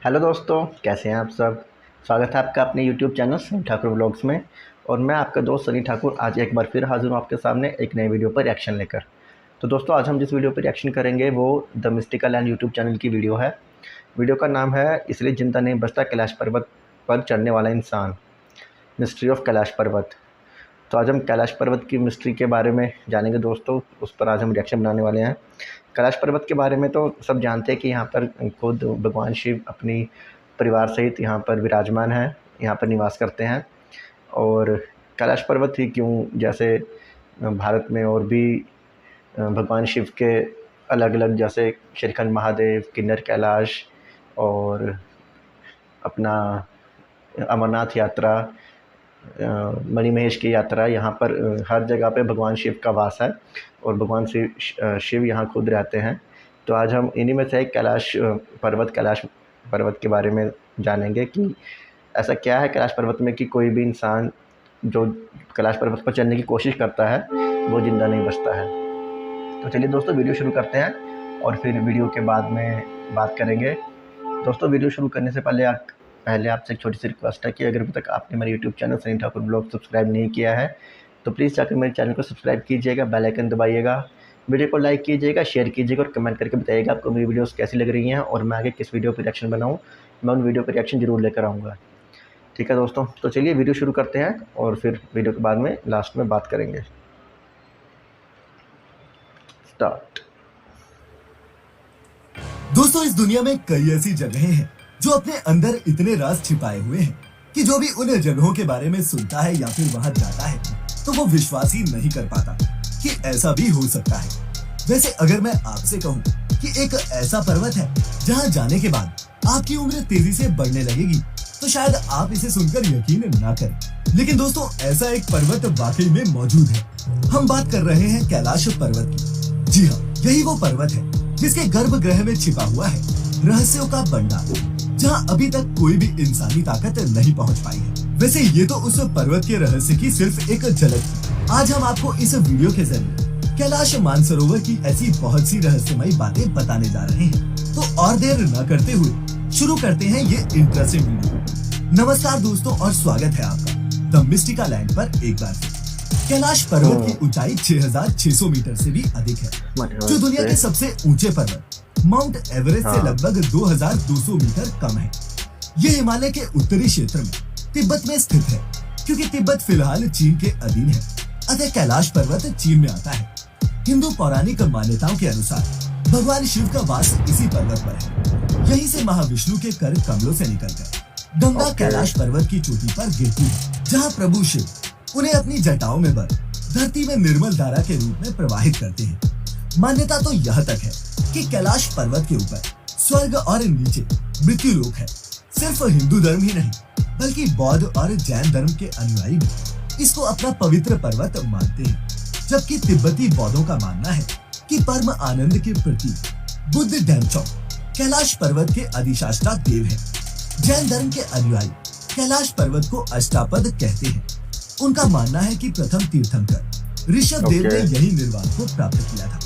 Hello दोस्तों, कैसे हैं आप सब। स्वागत है आपका अपने YouTube channel Sunny Thakur vlogs में। और मैं आपका दोस्त सनी ठाकुर आज एक बार फिर हाज़िर हूँ आपके सामने एक नए वीडियो पर रिएक्शन लेकर। तो दोस्तों, आज हम जिस वीडियो पर रिएक्शन करेंगे वो the mystical land YouTube channel की वीडियो है। वीडियो का नाम है इसलिए जिंदा नहीं बचता कैलाश पर्वत पर चढ़ने वाला इंसान, मिस्ट्री ऑफ कैलाश पर्वत। तो आज हम कैलाश पर्वत की मिस्ट्री के बारे में जानेंगे दोस्तों, उस पर आज हम रिएक्शन बनाने वाले हैं। कैलाश पर्वत के बारे में तो सब जानते हैं कि यहाँ पर खुद भगवान शिव अपनी परिवार सहित यहाँ पर विराजमान हैं, यहाँ पर निवास करते हैं। और कैलाश पर्वत ही क्यों, जैसे भारत में और भी भगवान शिव के अलग अलग, जैसे श्रीखंड महादेव, किन्नर कैलाश और अपना अमरनाथ यात्रा, मणिमहेश की यात्रा, यहाँ पर हर जगह पे भगवान शिव का वास है और भगवान शिव यहाँ खुद रहते हैं। तो आज हम इन्हीं में से एक कैलाश पर्वत के बारे में जानेंगे कि ऐसा क्या है कैलाश पर्वत में कि कोई भी इंसान जो कैलाश पर्वत पर चढ़ने की कोशिश करता है वो ज़िंदा नहीं बचता है। तो चलिए दोस्तों, वीडियो शुरू करते हैं और फिर वीडियो के बाद में बात करेंगे। दोस्तों, वीडियो शुरू करने से पहले आपसे एक छोटी सी रिक्वेस्ट है कि अगर अभी तक आपने मेरे YouTube channel Sunny Thakur blog subscribe नहीं किया है तो प्लीज़ जाकर मेरे चैनल को सब्सक्राइब कीजिएगा, बेल आइकन दबाइएगा, वीडियो को लाइक कीजिएगा, शेयर कीजिएगा और कमेंट करके बताइएगा आपको मेरी वीडियोस कैसी लग रही हैं और मैं आगे किस वीडियो पर रिएक्शन बनाऊँ। मैं उन वीडियो पर रिएक्शन ज़रूर लेकर आऊँगा। ठीक है दोस्तों, तो चलिए वीडियो शुरू करते हैं और फिर वीडियो के बाद में लास्ट में बात करेंगे। स्टार्ट। दोस्तों, इस दुनिया में कई ऐसी जगहें हैं जो अपने अंदर इतने राज छिपाए हुए हैं कि जो भी उन जगहों के बारे में सुनता है या फिर वहां जाता है तो वो विश्वास ही नहीं कर पाता कि ऐसा भी हो सकता है। वैसे अगर मैं आपसे कहूं कि एक ऐसा पर्वत है जहां जाने के बाद आपकी उम्र तेजी से बढ़ने लगेगी तो शायद आप इसे सुनकर यकीन ना करें। लेकिन दोस्तों, ऐसा एक पर्वत वाकई में मौजूद है। हम बात कर रहे हैं कैलाश पर्वत की। जी हाँ, यही वो पर्वत है जिसके गर्भगृह में छिपा हुआ है रहस्यों का भंडार, जहां अभी तक कोई भी इंसानी ताकत नहीं पहुंच पाई है। वैसे ये तो उस पर्वत के रहस्य की सिर्फ एक झलक थी। आज हम आपको इस वीडियो के जरिए कैलाश मानसरोवर की ऐसी बहुत सी रहस्यमयी बातें बताने जा रहे हैं। तो और देर न करते हुए शुरू करते हैं ये इंटरेस्टिंग वीडियो। नमस्कार दोस्तों, और स्वागत है आपका द मिस्टिकल लैंड पर एक बार। कैलाश पर्वत की ऊंचाई 6600 मीटर से भी अधिक है, जो दुनिया के सबसे ऊंचे पर्वत माउंट एवरेस्ट से लगभग 2200 मीटर कम है। ये हिमालय के उत्तरी क्षेत्र में तिब्बत में स्थित है, क्योंकि तिब्बत फिलहाल चीन के अधीन है, अतः कैलाश पर्वत चीन में आता है। हिंदू पौराणिक मान्यताओं के अनुसार भगवान शिव का वास इसी पर्वत पर है। यहीं से महाविष्णु के कर कमलों से निकलकर गंगा कैलाश पर्वत की चोटी पर गिरती है, जहाँ प्रभु शिव उन्हें अपनी जटाओं में भर धरती में निर्मल धारा के रूप में प्रवाहित करते हैं। मान्यता तो यह तक है कि कैलाश पर्वत के ऊपर स्वर्ग और नीचे मृत्यु लोक है। सिर्फ हिंदू धर्म ही नहीं बल्कि बौद्ध और जैन धर्म के अनुयायी भी इसको अपना पवित्र पर्वत मानते हैं, जबकि तिब्बती बौद्धों का मानना है कि परम आनंद के प्रतीक बुद्ध डेमचो कैलाश पर्वत के अधिष्ठाता देव है। जैन धर्म के अनुयायी कैलाश पर्वत को अष्टापद कहते हैं। उनका मानना है कि प्रथम तीर्थंकर ऋषभ देव ने यही निर्वाण को प्राप्त किया था।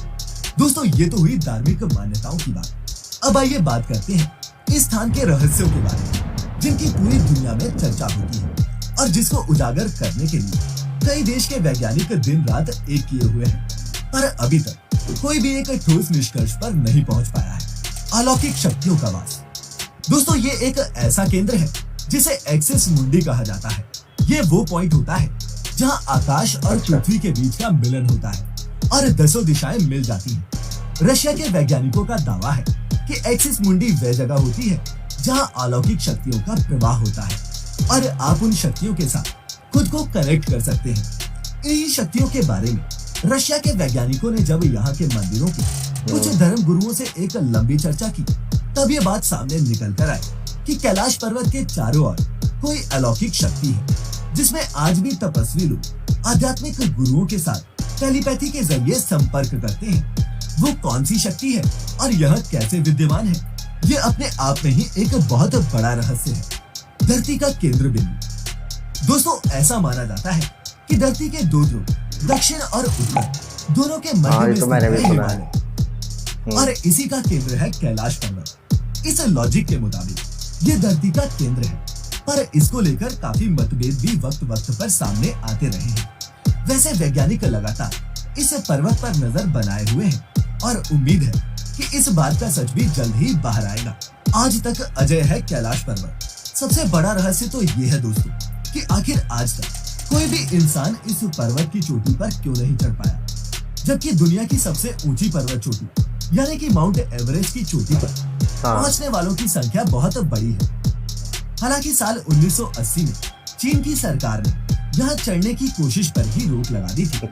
दोस्तों, ये तो हुई धार्मिक मान्यताओं की बात। अब आइए बात करते हैं इस स्थान के रहस्यों के बारे में, जिनकी पूरी दुनिया में चर्चा होती है और जिसको उजागर करने के लिए कई देश के वैज्ञानिक दिन रात एक किए हुए हैं, पर अभी तक कोई भी एक ठोस निष्कर्ष पर नहीं पहुंच पाया है। अलौकिक शक्तियों का वास। दोस्तों, ये एक ऐसा केंद्र है जिसे एक्सिस मुंडी कहा जाता है। ये वो पॉइंट होता है जहां आकाश और पृथ्वी के बीच का मिलन होता है और दसों दिशाएं मिल जाती हैं। रशिया के वैज्ञानिकों का दावा है कि एक्सिस मुंडी वह जगह होती है जहां अलौकिक शक्तियों का प्रवाह होता है और आप उन शक्तियों के साथ खुद को कनेक्ट कर सकते हैं। इन्हीं शक्तियों के बारे में रशिया के वैज्ञानिकों ने जब यहाँ के मंदिरों के कुछ धर्म गुरुओं से एक लंबी चर्चा की, तब ये बात सामने निकल कर आई कि कैलाश पर्वत के चारों ओर कोई अलौकिक शक्ति है, जिसमें आज भी तपस्वी लोग आध्यात्मिक गुरुओं के साथ टेलीपैथी के जरिए संपर्क करते हैं। वो कौन सी शक्ति है और यह कैसे विद्यमान है, ये अपने आप में ही एक बहुत बड़ा रहस्य है। धरती का केंद्र बिंदु। दोस्तों, ऐसा माना जाता है कि धरती के दो ध्रुव दक्षिण और उत्तर दोनों के मध्य में स्थित है हिमालय, और इसी का केंद्र है कैलाश पर्वत। इस लॉजिक के मुताबिक ये धरती का केंद्र है, पर इसको लेकर काफी मतभेद भी वक्त वक्त पर सामने आते रहे हैं। वैसे वैज्ञानिक लगातार इस पर्वत पर नजर बनाए हुए हैं और उम्मीद है कि इस बात का सच भी जल्द ही बाहर आएगा। आज तक अजय है कैलाश पर्वत। सबसे बड़ा रहस्य तो ये है दोस्तों कि आखिर आज तक कोई भी इंसान इस पर्वत की चोटी पर क्यों नहीं चढ़ पाया, जबकि दुनिया की सबसे ऊंची पर्वत चोटी यानी कि माउंट एवरेस्ट की चोटी पर पहुंचने वालों की संख्या बहुत बड़ी है। हालांकि साल 1980 में चीन की सरकार ने यहाँ चढ़ने की कोशिश पर ही रोक लगा दी थी।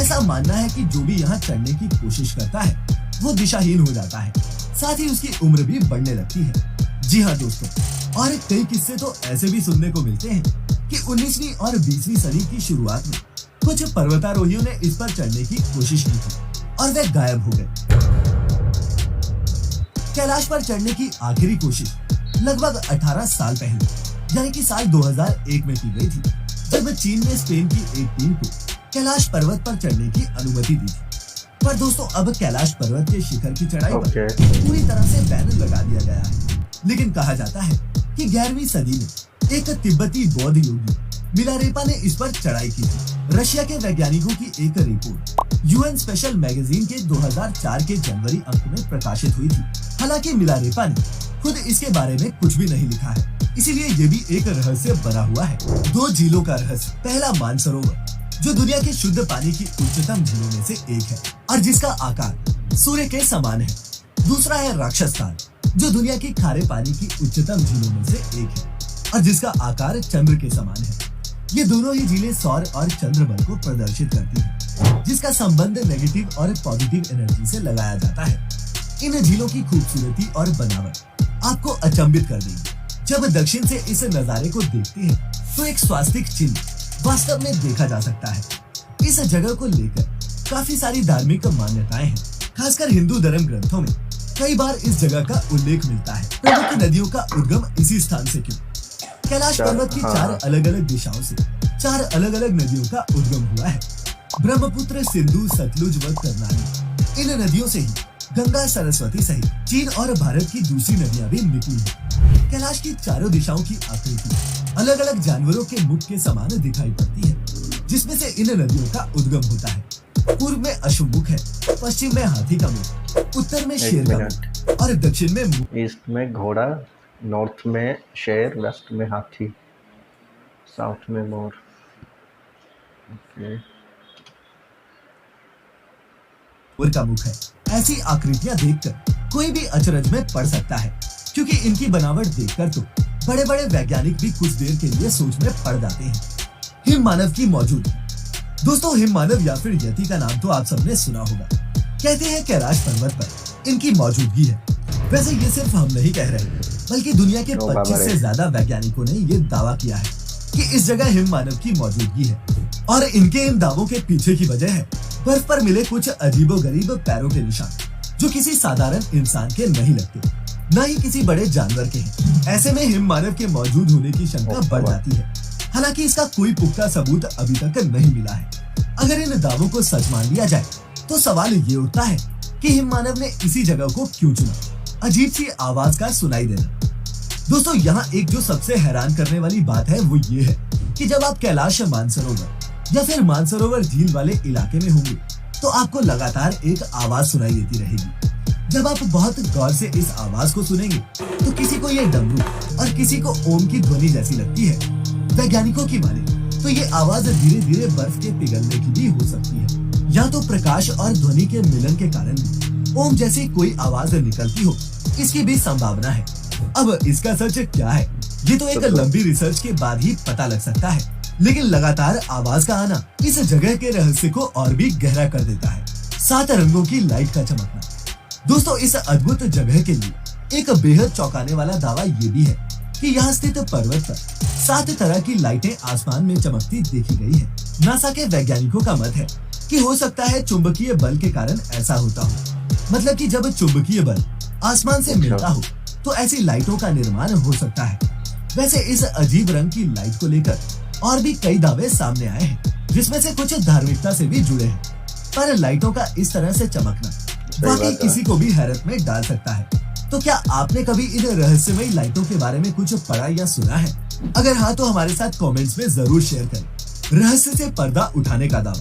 ऐसा मानना है कि जो भी यहाँ चढ़ने की कोशिश करता है वो दिशाहीन हो जाता है, साथ ही उसकी उम्र भी बढ़ने लगती है। जी हाँ दोस्तों, और कई किस्से तो ऐसे भी सुनने को मिलते हैं कि 19वीं और 20वीं सदी की शुरुआत में कुछ पर्वतारोहियों ने इस पर चढ़ने की कोशिश की थी और वे गायब हो गए। कैलाश पर चढ़ने की आखिरी कोशिश लगभग 18 साल पहले यानी कि साल 2001 में की गई थी, जब चीन ने स्पेन की एक टीम को कैलाश पर्वत पर चढ़ने की अनुमति दी थी। पर दोस्तों अब कैलाश पर्वत के शिखर की चढ़ाई पर पूरी तरह से बैन लगा दिया गया है। लेकिन कहा जाता है कि 11वीं सदी में एक तिब्बती बौद्ध योगी मिलारेपा ने इस पर चढ़ाई की थी। रशिया के वैज्ञानिकों की एक रिपोर्ट यूएन स्पेशल मैगजीन के 2004 के जनवरी अंक में प्रकाशित हुई थी। हालांकि मिलारेपा ने खुद इसके बारे में कुछ भी नहीं लिखा है, इसीलिए ये भी एक रहस्य बना हुआ है। 2 झीलों का रहस्य। पहला मानसरोवर, जो दुनिया के शुद्ध पानी की उच्चतम झीलों में से एक है और जिसका आकार सूर्य के समान है। दूसरा है राक्षसताल, जो दुनिया की खारे पानी की उच्चतम झीलों में से एक है और जिसका आकार चंद्र के समान है। ये दोनों ही झीलें सौर और चंद्र बल को प्रदर्शित करती हैं, जिसका संबंध नेगेटिव और पॉजिटिव एनर्जी से लगाया जाता है। इन झीलों की खूबसूरती और बनावट आपको अचंभित कर देगी। जब दक्षिण से इस नजारे को देखते हैं तो एक स्वास्तिक चिन्ह वास्तव में देखा जा सकता है। इस जगह को लेकर काफी सारी धार्मिक मान्यताएं हैं, खासकर हिंदू धर्म ग्रंथों में कई बार इस जगह का उल्लेख मिलता है। प्रमुख नदियों का उद्गम इसी स्थान से क्यों? कैलाश पर्वत की 4 अलग अलग दिशाओं से 4 अलग अलग नदियों का उद्गम हुआ है। ब्रह्मपुत्र, सिंधु, सतलुज व करनाली। इन नदियों से ही गंगा, सरस्वती सहित चीन और भारत की दूसरी नदियां भी निकली हैं। कैलाश की चारों दिशाओं की आकृति अलग अलग जानवरों के मुख के समान दिखाई पड़ती है, जिसमें से इन नदियों का उद्गम होता है। पूर्व में अशुमुख है, पश्चिम में हाथी का मुख, उत्तर में शेर का मुख और दक्षिण में ईस्ट में घोड़ा, नॉर्थ में शेर, वेस्ट में हाथी, साउथ में मोर। का मुख है। ऐसी आकृतियां देखकर कोई भी अचरज में पड़ सकता है, क्योंकि इनकी बनावट देखकर तो बड़े बड़े वैज्ञानिक भी कुछ देर के लिए सोच में पड़ जाते हैं। हिम मानव की मौजूदगी। दोस्तों, हिम मानव या फिर यति का नाम तो आप सबने सुना होगा। कहते हैं कैलाश पर्वत पर इनकी मौजूदगी है। वैसे ये सिर्फ हम नहीं कह रहे, बल्कि दुनिया के 25 से ज्यादा वैज्ञानिकों ने ये दावा किया है कि इस जगह हिम मानव की मौजूदगी है। और इनके इन दावों के पीछे की वजह है बर्फ पर मिले कुछ अजीबोगरीब पैरों के निशान, जो किसी साधारण इंसान के नहीं लगते, न ही किसी बड़े जानवर के हैं। ऐसे में हिम मानव के मौजूद होने की शंका बढ़ जाती है। हालांकि इसका कोई पुख्ता सबूत अभी तक नहीं मिला है। अगर इन दावों को सच मान लिया जाए तो सवाल ये उठता है कि हिम मानव ने इसी जगह को क्यों चुना? अजीब सी आवाज का सुनाई देना। दोस्तों, यहाँ एक जो सबसे हैरान करने वाली बात है वो ये है कि जब आप कैलाश मानसरोवर या फिर मानसरोवर झील वाले इलाके में होंगे तो आपको लगातार एक आवाज सुनाई देती रहेगी। जब आप बहुत गौर से इस आवाज को सुनेंगे तो किसी को ये डमरू और किसी को ओम की ध्वनि जैसी लगती है। वैज्ञानिकों की माने तो ये आवाज धीरे धीरे बर्फ के पिघलने की भी हो सकती है, या तो प्रकाश और ध्वनि के मिलन के कारण भी ओम जैसी कोई आवाज निकलती हो, इसकी भी संभावना है। अब इसका सच क्या है, ये तो एक लंबी रिसर्च के बाद ही पता लग सकता है, लेकिन लगातार आवाज का आना इस जगह के रहस्य को और भी गहरा कर देता है। 7 रंगों की लाइट का चमकना। दोस्तों, इस अद्भुत जगह के लिए एक बेहद चौंकाने वाला दावा ये भी है कि यहाँ स्थित पर्वत पर 7 तरह की लाइटें आसमान में चमकती देखी गई है। नासा के वैज्ञानिकों का मत है कि हो सकता है चुंबकीय बल के कारण ऐसा होता हो। मतलब कि जब चुंबकीय बल आसमान से मिलता हो तो ऐसी लाइटों का निर्माण हो सकता है। वैसे इस अजीब रंग की लाइट को लेकर और भी कई दावे सामने आए हैं, जिसमें से कुछ धार्मिकता से भी जुड़े हैं। पर लाइटों का इस तरह से चमकना वाकई किसी को भी हैरत में डाल सकता है। तो क्या आपने कभी इन रहस्यमयी लाइटों के बारे में कुछ पढ़ा या सुना है? अगर हाँ तो हमारे साथ कमेंट्स में जरूर शेयर करें। रहस्य से पर्दा उठाने का दावा।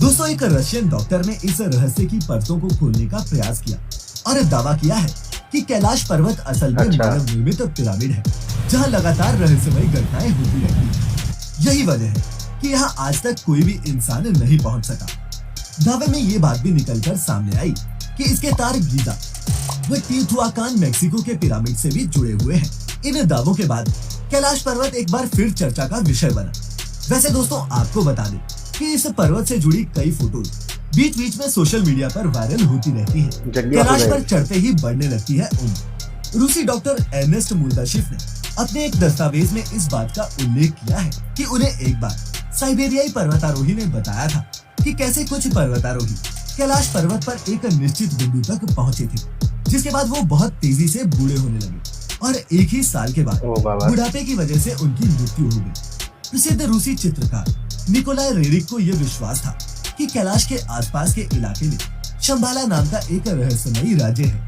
दोस्तों, एक रशियन डॉक्टर ने इस रहस्य की परतों को खोलने का प्रयास किया और दावा किया है कि कैलाश पर्वत असल में अच्छा। मानव निर्मित पिरामिड है, जहां लगातार रहस्यमयी घटनाएं होती रहती हैं। यही वजह है कि यहाँ आज तक कोई भी इंसान नहीं पहुंच सका। दावे में ये बात भी निकलकर सामने आई कि इसके तार गीजा व टीओटिहुआकान मेक्सिको के पिरामिड से भी जुड़े हुए हैं। इन दावों के बाद कैलाश पर्वत एक बार फिर चर्चा का विषय बना। वैसे दोस्तों, आपको बता दें कि इस पर्वत से जुड़ी कई फोटोज बीच बीच में सोशल मीडिया पर वायरल होती रहती हैं। कैलाश पर चढ़ते ही बढ़ने लगती है उम्र। रूसी डॉक्टर एर्नेस्ट मुल्दाशिफ ने अपने एक दस्तावेज में इस बात का उल्लेख किया है कि उन्हें एक बार साइबेरियाई पर्वतारोही ने बताया था कि कैसे कुछ पर्वतारोही कैलाश पर्वत पर एक निश्चित बिंदु तक पहुंचे थे, जिसके बाद वो बहुत तेजी से बूढ़े होने लगे और एक ही साल के बाद बुढ़ापे की वजह से उनकी मृत्यु हो गई। प्रसिद्ध रूसी चित्रकार निकोलाई रेरिक को यह विश्वास था कि कैलाश के आसपास के इलाके में शंबाला नाम का एक रहस्यमयी राज्य है।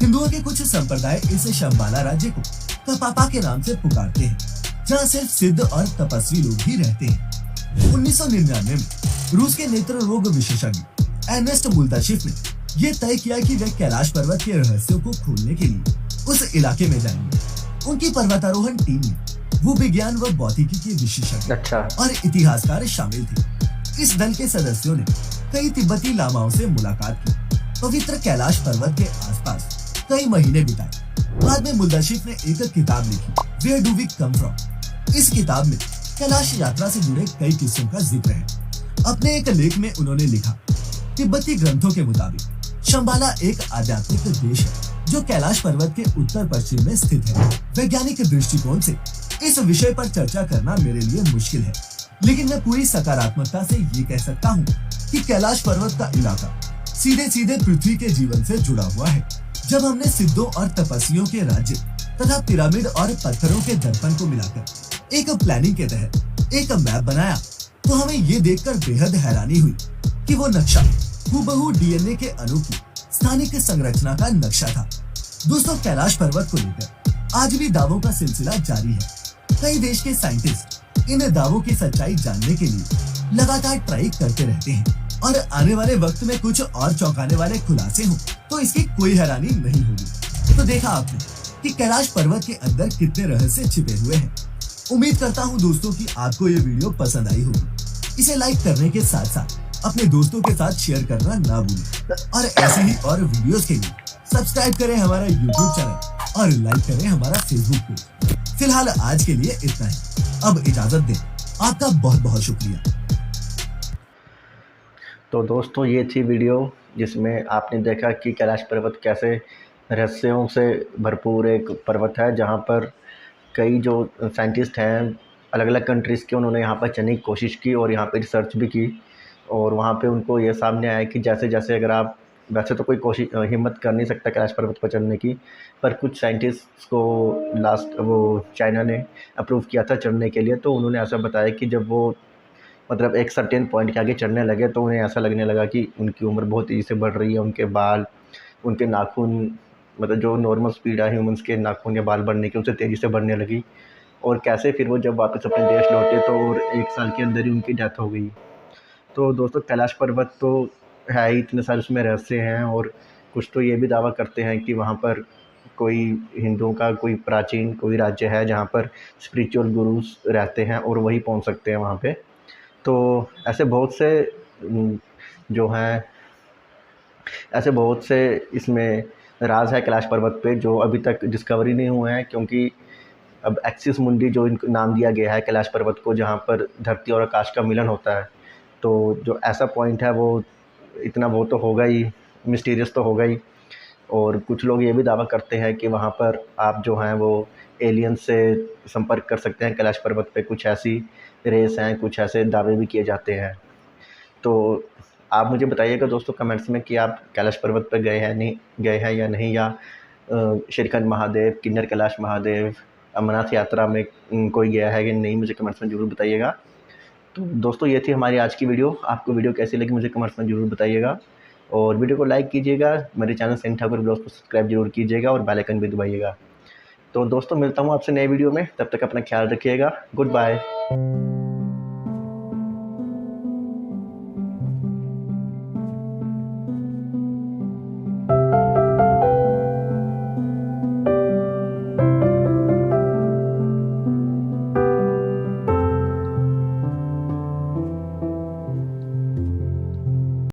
हिंदुओं के कुछ संप्रदाय इस शंबाला राज्य को कपापा के नाम से पुकारते हैं, जहाँ सिर्फ सिद्ध और तपस्वी लोग ही रहते हैं। 1999 में रूस के नेत्र रोग विशेषज्ञ एर्नेस्ट मुल्दाशिफ ने यह तय किया कि वे कैलाश पर्वत के रहस्यों को खोलने के लिए उस इलाके में जाएंगे। उनकी पर्वतारोहण टीम में भूविज्ञान व भौतिकी के विशेषज्ञ और इतिहासकार शामिल थे। इस दल के सदस्यों ने कई तिब्बती लामाओं से मुलाकात की, पवित्र कैलाश पर्वत के आसपास कई महीने बिताए। बाद में मुल्दाशिफ ने एक किताब लिखी, where do we come from. इस किताब में कैलाश यात्रा से जुड़े कई किस्सों का जिक्र है। अपने एक लेख में उन्होंने लिखा, तिब्बती ग्रंथों के मुताबिक शंबाला एक आध्यात्मिक देश है जो कैलाश पर्वत के उत्तर पश्चिम में स्थित है। वैज्ञानिक दृष्टिकोण से इस विषय पर चर्चा करना मेरे लिए मुश्किल है, लेकिन मैं पूरी सकारात्मकता से ये कह सकता हूँ कि कैलाश पर्वत का इलाका सीधे सीधे पृथ्वी के जीवन से जुड़ा हुआ है। जब हमने सिद्धों और तपस्वियों के राज्य तथा पिरामिड और पत्थरों के दर्पण को मिलाकर एक प्लानिंग के तहत एक मैप बनाया, तो हमें ये देखकर बेहद हैरानी हुई कि वो नक्शा हूबहू डीएनए के अणु की स्थानिक संरचना का नक्शा था। दोस्तों, कैलाश पर्वत को लेकर आज भी दावों का सिलसिला जारी है। कई देश के साइंटिस्ट इन दावों की सच्चाई जानने के लिए लगातार ट्राई करते रहते हैं और आने वाले वक्त में कुछ और चौंकाने वाले खुलासे हों तो इसकी कोई हैरानी नहीं होगी। तो देखा आपने कि कैलाश पर्वत के अंदर कितने रहस्य छिपे हुए हैं। उम्मीद करता हूँ दोस्तों कि आपको ये वीडियो पसंद आई होगी। इसे लाइक करने के साथ साथ अपने दोस्तों के साथ शेयर करना ना भूलें और ऐसे ही और वीडियोस के लिए सब्सक्राइब करें हमारा YouTube चैनल और लाइक करें हमारा Facebook पेज। फिलहाल आज के लिए इतना ही, अब इजाजत दें। आपका बहुत बहुत शुक्रिया। तो दोस्तों, ये थी वीडियो जिसमें आपने देखा कि कैलाश पर्वत कैसे रहस्यों से भरपूर एक पर्वत है, जहाँ पर कई जो साइंटिस्ट हैं अलग अलग कंट्रीज़ के, उन्होंने यहाँ पर चढ़ने की कोशिश की और यहाँ पे रिसर्च भी की और वहाँ पे उनको ये सामने आया कि जैसे जैसे अगर आप, वैसे तो कोई कोशिश हिम्मत कर नहीं सकता कैलाश पर्वत पर चढ़ने की, पर कुछ साइंटिस्ट को वो चाइना ने अप्रूव किया था चढ़ने के लिए। तो उन्होंने ऐसा बताया कि जब वो मतलब एक सर्टेन पॉइंट के आगे चढ़ने लगे तो उन्हें ऐसा लगने लगा कि उनकी उम्र बहुत तेज़ी से बढ़ रही है, उनके बाल, उनके नाखून, मतलब जो नॉर्मल स्पीड है ह्यूमंस के नाखून या बाल बढ़ने की, उससे तेज़ी से बढ़ने लगी। और कैसे फिर वो जब वापस अपने देश लौटे तो और 1 साल के अंदर ही उनकी डेथ हो गई। तो दोस्तों, कैलाश पर्वत तो है ही, इतने सारे उसमें रहस्य हैं और कुछ तो ये भी दावा करते हैं कि वहाँ पर कोई हिंदुओं का कोई प्राचीन कोई राज्य है जहाँ पर स्पिरिचुअल गुरुज रहते हैं और वही पहुँच सकते हैं वहाँ पे। तो ऐसे बहुत से जो हैं, ऐसे बहुत से इसमें राज है कैलाश पर्वत पे जो अभी तक डिस्कवरी नहीं हुए हैं, क्योंकि अब एक्सिस मुंडी जो इनको नाम दिया गया है कैलाश पर्वत को, जहाँ पर धरती और आकाश का मिलन होता है, तो जो ऐसा पॉइंट है वो इतना वो तो होगा ही, मिस्टीरियस तो होगा ही। और कुछ लोग ये भी दावा करते हैं कि वहाँ पर आप जो हैं वो एलियन से संपर्क कर सकते हैं कैलाश पर्वत पे, कुछ ऐसी रेस हैं, कुछ ऐसे दावे भी किए जाते हैं। तो आप मुझे बताइएगा दोस्तों कमेंट्स में कि आप कैलाश पर्वत पर गए हैं या नहीं, या श्रीखंड महादेव, किन्नर कैलाश महादेव, अमरनाथ यात्रा में कोई गया है कि नहीं, मुझे कमेंट्स में ज़रूर बताइएगा। तो दोस्तों, ये थी हमारी आज की वीडियो। आपको वीडियो कैसी लगी मुझे कमेंट्स में ज़रूर बताइएगा और वीडियो को लाइक कीजिएगा, मेरे चैनल सनी ठाकुर ब्लॉग्स को सब्सक्राइब जरूर कीजिएगा और बेल आइकन भी दबाइएगा। तो दोस्तों मिलता हूँ आपसे नए वीडियो में, तब तक अपना ख्याल रखिएगा। Good bye.